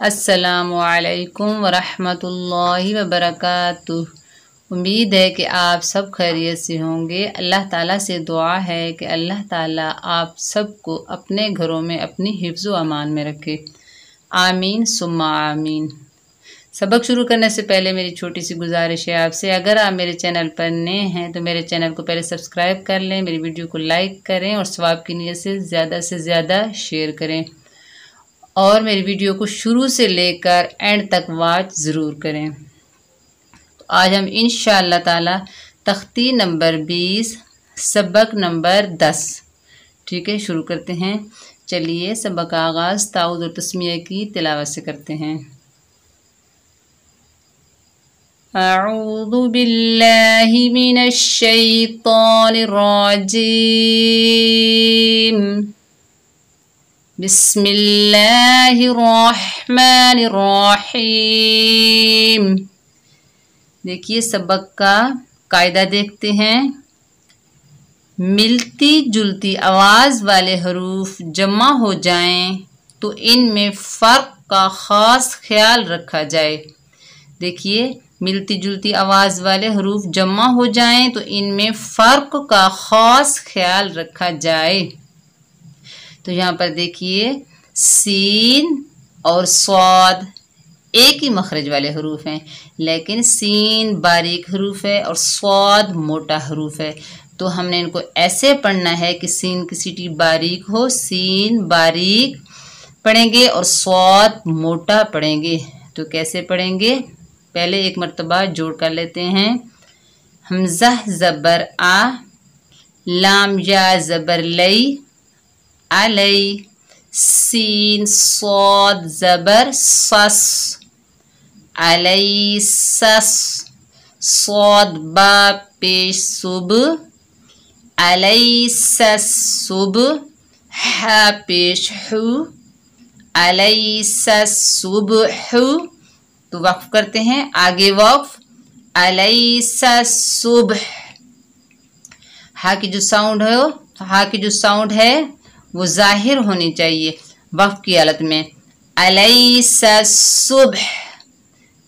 अस्सलामु अलैकुम वरहमतुल्लाहि वबरकातुह। उम्मीद है कि आप सब खैरियत से होंगे। अल्लाह ताला से दुआ है कि अल्लाह ताला आप सबको अपने घरों में अपनी हिफ्ज़ व अमान में रखे। आमीन सुम्मा आमीन। सबक शुरू करने से पहले मेरी छोटी सी गुजारिश है आपसे, अगर आप मेरे चैनल पर नए हैं तो मेरे चैनल को पहले सब्सक्राइब कर लें, मेरी वीडियो को लाइक करें और सवाब की नीयत से ज़्यादा शेयर करें और मेरी वीडियो को शुरू से लेकर एंड तक वॉच ज़रूर करें। तो आज हम इंशाअल्लाह ताला तख्ती नंबर 20 सबक नंबर 10 ठीक है शुरू करते हैं। चलिए सबक का आगाज़ ताऊद और तस्मिया की तिलावत से करते हैं। अऊज़ु बिल्लाहि मिनश शैतानिर रजीम। बिस्मिल्लाहिर्रहमानिर्रहीम। देखिए सबक का कायदा देखते हैं। मिलती जुलती आवाज़ वाले हरूफ जमा हो जाएं तो इनमें फ़र्क का ख़ास ख्याल रखा जाए। देखिए मिलती जुलती आवाज़ वाले हरूफ जमा हो जाएं तो इनमें फ़र्क का ख़ास ख्याल रखा जाए। तो यहाँ पर देखिए सीन और स्वाद एक ही मखरज वाले हरूफ हैं, लेकिन सीन बारीक हरूफ है और स्वाद मोटा हरूफ है। तो हमने इनको ऐसे पढ़ना है कि सीन की सीटी बारीक हो, सीन बारीक पढ़ेंगे और स्वाद मोटा पढ़ेंगे। तो कैसे पढ़ेंगे, पहले एक मरतबा जोड़ कर लेते हैं। हमज़ा ज़बर आ, लाम या ज़बर लई अलई, सीन स्वाद ज़बर सस अलई सस, स्वाद बा पेश सुब अलई सस सुब, हा पेश हु अलई सस सुब हु। तो वक्फ करते हैं, आगे वक्फ अलई सस सुबह। हा की जो साउंड है, हा की जो साउंड है वो जाहिर होनी चाहिए वक्फ की हालत में। अलैसा सुबह।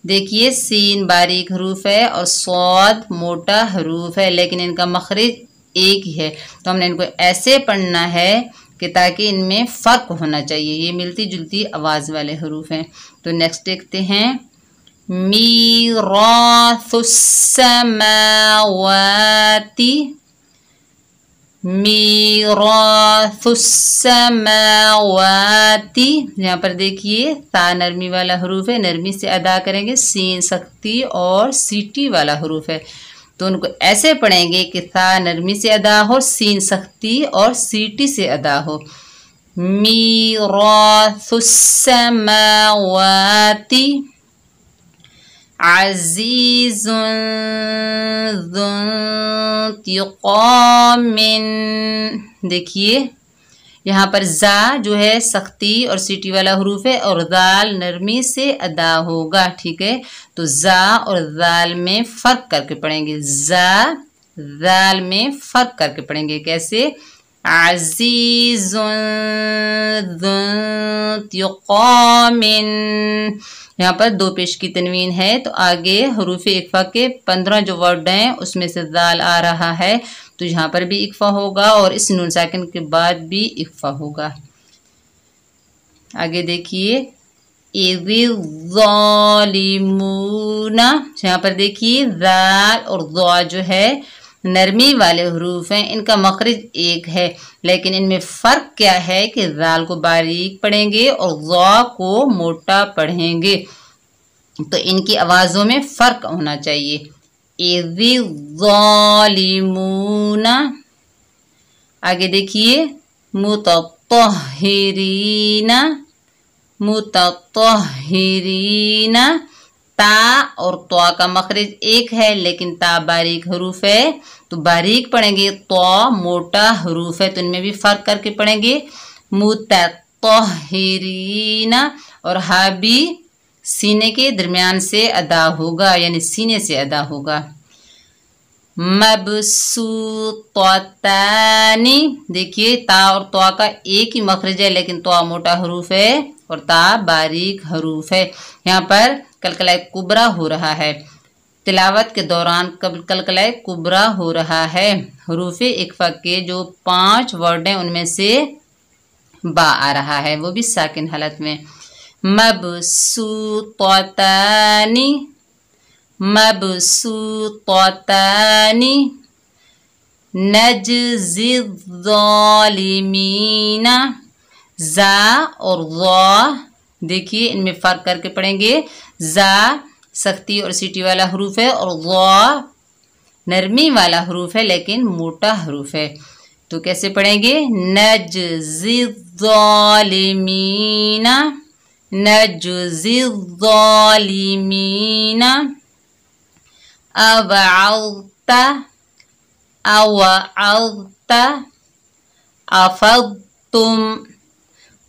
देखिए सीन बारीक हरूफ है और स्वाद मोटा हरूफ है, लेकिन इनका मखरज एक ही है। तो हमने इनको ऐसे पढ़ना है कि ताकि इनमें फ़र्क होना चाहिए। ये मिलती जुलती आवाज़ वाले हरूफ हैं। तो नेक्स्ट देखते हैं। मीराथुस्समावाती, मीराथुस्समावाती। यहाँ पर देखिए ता नरमी वाला हरूफ है, नरमी से अदा करेंगे। सीन सख्ती और सीटी वाला हरूफ है, तो उनको ऐसे पढ़ेंगे कि ता नरमी से अदा हो, सीन सख्ती और सीटी से अदा हो। मीराथुस्समावाती अज़ीज़ुन ज़ुन्तिक़ामिन। देखिए यहाँ पर जा जो है सख्ती और सीटी वाला हरूफ है और दाल नरमी से अदा होगा। ठीक है, तो जा और दाल में फ़र्क करके पढ़ेंगे। जा दाल में फ़र्क करके पढ़ेंगे। कैसे, अज़ीज़ुन ज़ुन्तिक़ामिन। यहाँ पर दो पेश की तनवीन है, तो आगे हरूफ इक्फ़ा के 15 जो वर्ड हैं उसमें से दाल आ रहा है, तो यहाँ पर भी इक्फ़ा होगा और इस नून साकिन के बाद भी इक्फ़ा होगा। आगे देखिए इज़्ज़ालिमूना। यहाँ पर देखिए दाल और ज़ा जो है नरमी वाले हरूफ हैं, इनका मखरज एक है, लेकिन इनमें फ़र्क क्या है कि दाल को बारीक पढ़ेंगे और ज़ा को मोटा पढ़ेंगे। तो इनकी आवाज़ों में फ़र्क होना चाहिए। इज़्ज़ालिमूना। आगे देखिए मुतत्तहिरीना, मुतत्तहिरीना। ता और त्वा का मखरज एक है, लेकिन ता बारीक हरूफ है, तो बारीक पढ़ेंगे। त्वा मोटा हरूफ है, तो इनमें भी फ़र्क करके पढ़ेंगे। मुतत्तहिरीना। और हा भी सीने के दरमियान से अदा होगा, यानी सीने से अदा होगा। मबसूतानी। देखिए ता और त्वा का एक ही मखरज है, लेकिन त्वा मोटा हरूफ है और ता बारीक हरूफ है। यहाँ पर कलकलाए कुबरा हो रहा है, तिलावत के दौरान कलकलाए कुबरा हो रहा है। हरूफ इक्फा के जो 5 वर्ड हैं उनमें से बा आ रहा है, वो भी साकिन हालत में। मबसूततानी, मबसूततानी, नजज़िज़्ज़ालिमीना। जा और ज़ा देखिए इनमें फ़र्क करके पढ़ेंगे। जा सख्ती और सीटी वाला हरूफ है और ज़ा नरमी वाला हरूफ है लेकिन मोटा हरूफ है। तो कैसे पढ़ेंगे? नजज़िज़्ज़ालिमीना, नजज़िज़्ज़ालिमीना। अवअज़ता, अवअज़ता, अफ़ज़्तुम।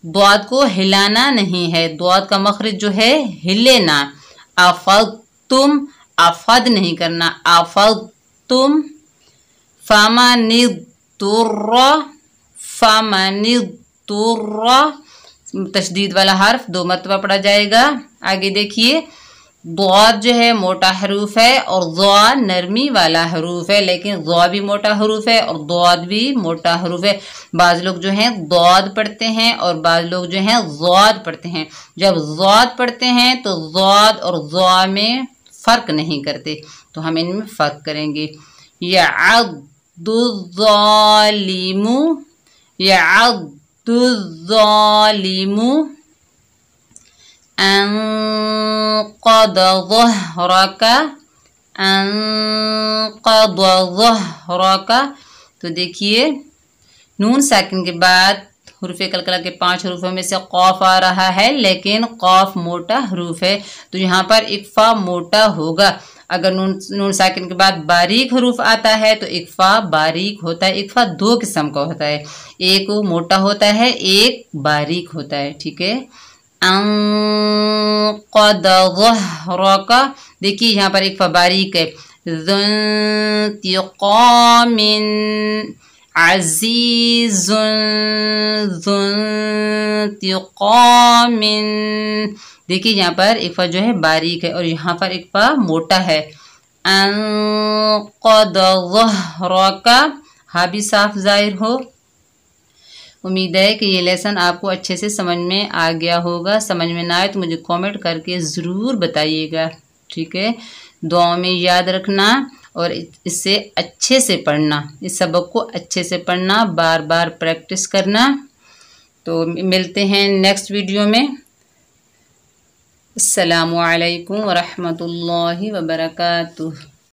द्वाद को हिलाना नहीं है, द्वाद का मखरज जो है हिले ना। अफ़ज़्तुम, अफ़द नहीं करना, अफ़ज़्तुम। फ़मनिज़्तुर्र, फ़मनिज़्तुर्र, तशदीद वाला हर्फ 2 मरतबा पढ़ा जाएगा। आगे देखिए, द्वाद जो है मोटा हरूफ है और ज़ा नरमी वाला हरूफ है, लेकिन ज़ा भी मोटा हरूफ है और द्वाद भी मोटा हरूफ है। बाज़ लोग जो हैं द्वाद पढ़ते हैं और बाज़ लोग जो हैं ज़ाद पढ़ते हैं। जब ज़ाद पढ़ते हैं तो ज़ाद और ज़ा में फ़र्क नहीं करते, तो हम इनमें फ़र्क करेंगे। यअद्दुज़्ज़ालिमु, यअद्दुज़्ज़ालिमु। अनक़द ज़हरका, अनक़द ज़हरका। तो देखिए नून साकिन के बाद हुरूफ़े कलकला के 5 हरूफों में से क़ाफ आ रहा है, लेकिन क़ाफ मोटा हरूफ है, तो यहाँ पर इक्फ़ा मोटा होगा। अगर नून साकिन के बाद बारीक हरूफ आता है तो इक्फ़ा बारीक होता है। इक्फ़ा 2 किस्म का होता है, एक मोटा होता है, एक बारीक होता है। ठीक है। अनक़द ज़हरका, देखिए यहाँ पर इक्फ़ा बारीक है। ज़ुन्तिक़ामिन, अज़ीज़ुन, ज़ुन्तिक़ामिन। देखिए यहाँ पर इक्फ़ा जो है बारीक है और यहाँ पर इक्फ़ा मोटा है। अनक़द ज़हरका, हाँ भी साफ ज़ाहिर हो। उम्मीद है कि ये लेसन आपको अच्छे से समझ में आ गया होगा। समझ में ना आए तो मुझे कमेंट करके ज़रूर बताइएगा। ठीक है। दुआओं में याद रखना और इससे अच्छे से पढ़ना, इस सबक को अच्छे से पढ़ना, बार बार प्रैक्टिस करना। तो मिलते हैं नेक्स्ट वीडियो में। अस्सलामु अलैकुम व रहमतुल्लाहि व बरकातुहू।